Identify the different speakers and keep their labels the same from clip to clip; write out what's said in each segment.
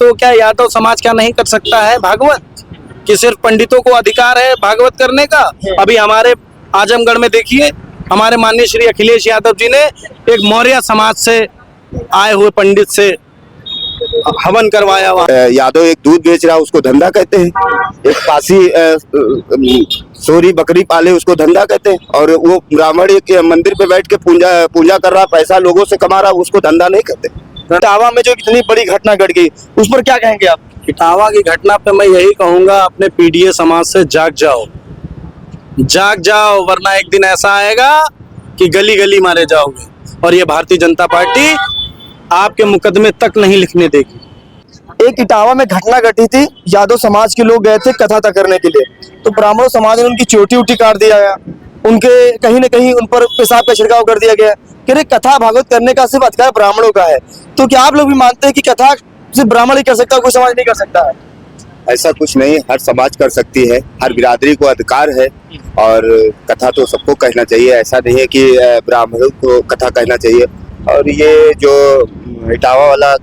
Speaker 1: तो क्या यादव समाज क्या नहीं कर सकता है भागवत? कि सिर्फ पंडितों को अधिकार है भागवत करने का? अभी हमारे आजमगढ़ में देखिए, हमारे माननीय श्री अखिलेश यादव जी ने एक मौर्य समाज से आए हुए पंडित से हवन करवाया हुआ।
Speaker 2: यादव एक दूध बेच रहा है उसको धंधा कहते हैं, एक पासी सोरी बकरी पाले उसको धंधा कहते हैं, और वो ब्राह्मण एक मंदिर पे बैठ के पूजा कर रहा, पैसा लोगों से कमा रहा, उसको धंधा नहीं कहते।
Speaker 3: इटावा में जो इतनी बड़ी घटना घट गई उस पर क्या कहेंगे आप?
Speaker 1: इटावा की घटना पे मैं यही कहूंगा, अपने पीडीए समाज से जाग जाओ, जाग जाओ, वरना एक दिन ऐसा आएगा कि गली गली मारे जाओगे, और ये भारतीय जनता पार्टी आपके मुकदमे तक नहीं लिखने देगी।
Speaker 3: एक इटावा में घटना घटी थी, यादव समाज के लोग गए थे कथा तक करने के लिए, तो ब्राह्मणों समाज ने उनकी चोटी उटी काट दिया गया, उनके कहीं ना कहीं उन पर पेशाब का छिड़काव कर दिया गया कि अरे कथा भागवत करने का सिर्फ अधिकार ब्राह्मणों का है। तो क्या आप लोग भी मानते हैं कि कथा सिर्फ ब्राह्मण ही कर सकता है, कोई समाज नहीं कर सकता है?
Speaker 2: ऐसा कुछ नहीं, हर समाज कर सकती है, हर बिरादरी को अधिकार है, और कथा तो सबको कहना चाहिए। ऐसा नहीं है कि ब्राह्मणों को कथा कहना चाहिए। और ये जो इटावा वाला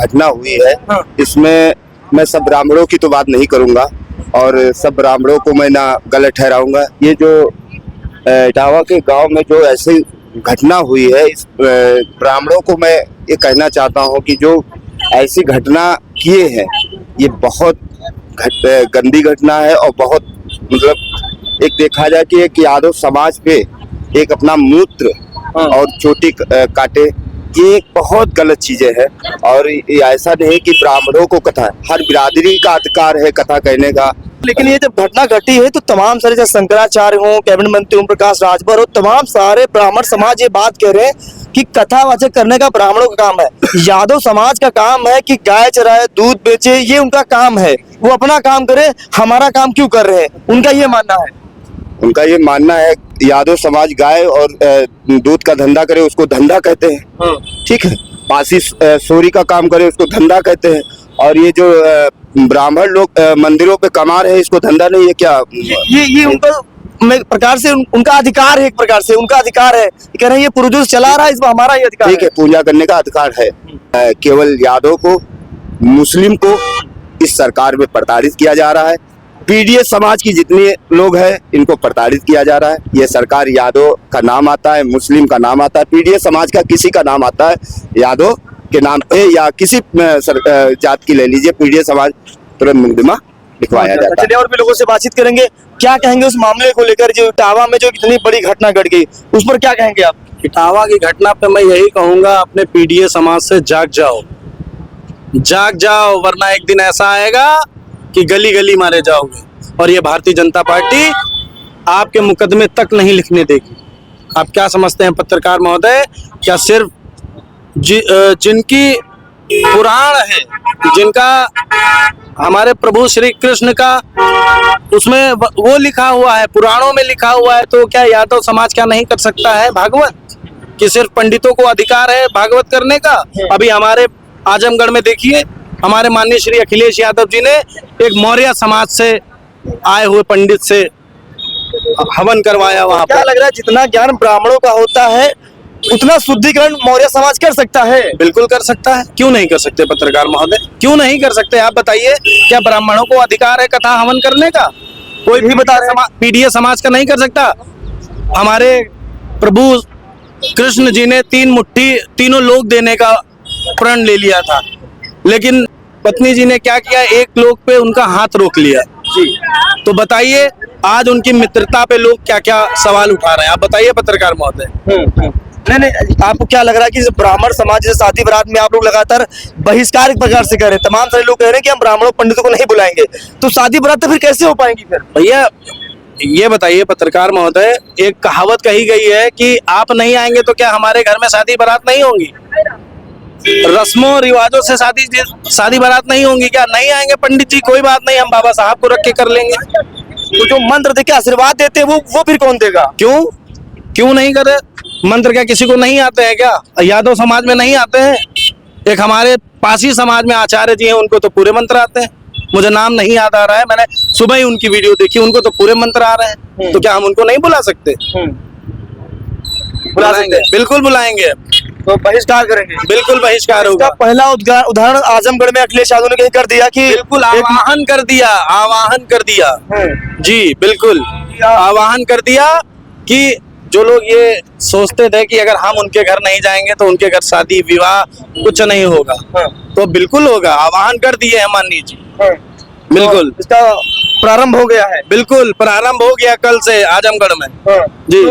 Speaker 2: घटना हुई है, इसमें मैं सब ब्राह्मणों की तो बात नहीं करूंगा, और सब ब्राह्मणों को मैं ना गलत ठहराऊंगा। ये जो इटावा के गांव में जो ऐसी घटना हुई है, इस ब्राह्मणों को मैं ये कहना चाहता हूँ कि जो ऐसी घटना किए हैं, ये बहुत गंदी घटना है, और बहुत मतलब एक देखा जाए कि एक यादव समाज पे एक अपना मूत्र और चोटी काटे, ये एक बहुत गलत चीजें है। और ऐसा नहीं कि ब्राह्मणों को कथा, हर बिरादरी का अधिकार है कथा कहने का।
Speaker 3: लेकिन ये जब घटना घटी है तो तमाम सारे जैसे शंकराचार्य हो, कैबिनेट मंत्री ओम प्रकाश राजभर हो, तमाम सारे ब्राह्मण समाज ये बात कह रहे हैं कि कथा वाचक करने का ब्राह्मणों का काम है। यादव समाज का काम है कि गाय चराए, दूध बेचे, ये उनका काम है, वो अपना काम करे, हमारा काम क्यों कर रहे हैं? उनका ये मानना है।
Speaker 2: उनका ये मानना है यादव समाज गाय और दूध का धंधा करे उसको धंधा कहते हैं, ठीक है। पासी सोरी का काम करे उसको धंधा कहते हैं, और ये जो ब्राह्मण लोग मंदिरों पे कमा रहे हैं इसको धंधा नहीं है क्या?
Speaker 3: ये उनका प्रकार से उनका अधिकार है, एक प्रकार से उनका अधिकार है। कह रहे हैं ये पुरुष चला रहा है, इसमें हमारा ये अधिकार
Speaker 2: ठीक है, पूजा करने का अधिकार है। केवल यादव को, मुस्लिम को इस सरकार में प्रताड़ित किया जा रहा है। पीडीए समाज की जितने लोग हैं इनको प्रताड़ित किया जा रहा है। ये सरकार यादव का नाम आता है, मुस्लिम का नाम आता है, पीडीए समाज का किसी का नाम आता है यादव के नाम पे, या किसी जात की ले लीजिए, पीडीए समाज तुरंत मुकदमा लिखवाया जाता है।
Speaker 3: चलिए और भी लोगों से बातचीत करेंगे, क्या कहेंगे उस मामले को लेकर जो इटावा में जो इतनी बड़ी घटना घट गई उस पर क्या कहेंगे आप?
Speaker 1: इटावा की घटना पे मैं यही कहूंगा, अपने पीडीए समाज से जाग जाओ, जाग जाओ, वरना एक दिन ऐसा आएगा कि गली गली मारे जाओगे, और ये भारतीय जनता पार्टी आपके मुकदमे तक नहीं लिखने देगी। आप क्या समझते हैं पत्रकार महोदय, क्या सिर्फ जिनकी पुराण है, जिनका हमारे प्रभु श्री कृष्ण का उसमें वो लिखा हुआ है, पुराणों में लिखा हुआ है, तो क्या यादव समाज क्या नहीं कर सकता है भागवत? कि सिर्फ पंडितों को अधिकार है भागवत करने का? अभी हमारे आजमगढ़ में देखिए, हमारे माननीय श्री अखिलेश यादव जी ने एक मौर्य समाज से आए हुए पंडित से हवन करवाया वहां पर।
Speaker 3: क्या लग रहा है जितना ज्ञान ब्राह्मणों का होता है उतना शुद्धिकरण मौर्य समाज कर सकता है?
Speaker 1: बिल्कुल कर सकता है, क्यों नहीं कर सकते पत्रकार महोदय, क्यों नहीं कर सकते? आप बताइए, क्या ब्राह्मणों को अधिकार है कथा हवन करने का? कोई भी पीडीए समाज का नहीं कर सकता? हमारे प्रभु कृष्ण जी ने 3 मुट्ठी तीनों लोग देने का प्रण ले लिया था, लेकिन पत्नी जी ने क्या किया, एक लोग पे उनका हाथ रोक लिया जी। तो बताइए आज उनकी मित्रता पे लोग क्या क्या सवाल उठा रहे हैं, आप बताइए पत्रकार महोदय।
Speaker 3: नहीं, आपको क्या लग रहा है कि ब्राह्मण समाज जैसे शादी बारात में आप लोग लगातार बहिष्कार एक प्रकार से कर रहे हैं, तमाम सारे लोग कह रहे हैं कि हम ब्राह्मणों पंडितों को नहीं बुलाएंगे, तो शादी बारात तो फिर कैसे हो पाएंगी? फिर
Speaker 1: भैया ये बताइए पत्रकार महोदय, एक कहावत कही गई है कि आप नहीं आएंगे तो क्या हमारे घर में शादी बारात नहीं होंगी? रस्मों रिवाजों से शादी बारात नहीं होंगी क्या? नहीं आएंगे पंडित जी, कोई बात नहीं, हम बाबा साहब को रख के कर लेंगे।
Speaker 3: तो जो मंत्र देके आशीर्वाद देते हैं वो फिर कौन देगा?
Speaker 1: क्यों नहीं करे? मंत्र क्या किसी को नहीं आते हैं क्या? यादव समाज में नहीं आते हैं? एक हमारे पासी समाज में आचार्य जी हैं, उनको तो पूरे मंत्र आते हैं, मुझे नाम नहीं याद आ रहा है, मैंने सुबह ही उनकी वीडियो देखी, उनको तो पूरे मंत्र आ रहे हैं, तो क्या हम उनको नहीं बुला सकते?
Speaker 3: बुला सकते हैं।
Speaker 1: बिल्कुल बुलाएंगे,
Speaker 3: तो बहिष्कार करेंगे।
Speaker 1: बिल्कुल बहिष्कार
Speaker 3: इसका
Speaker 1: होगा।
Speaker 3: पहला उदाहरण आजमगढ़ में अखिलेश यादव ने कहीं कर दिया कि
Speaker 1: बिल्कुल आवाहन कर दिया, आवाहन कर दिया जी, बिल्कुल आवाहन कर दिया कि जो लोग ये सोचते थे कि अगर हम उनके घर नहीं जाएंगे तो उनके घर शादी विवाह कुछ नहीं होगा, तो बिल्कुल होगा, आवाहन कर दिए हैं माननीय जी। बिल्कुल
Speaker 3: इसका प्रारंभ हो गया है।
Speaker 1: बिल्कुल प्रारंभ हो गया कल से आजमगढ़ में जी।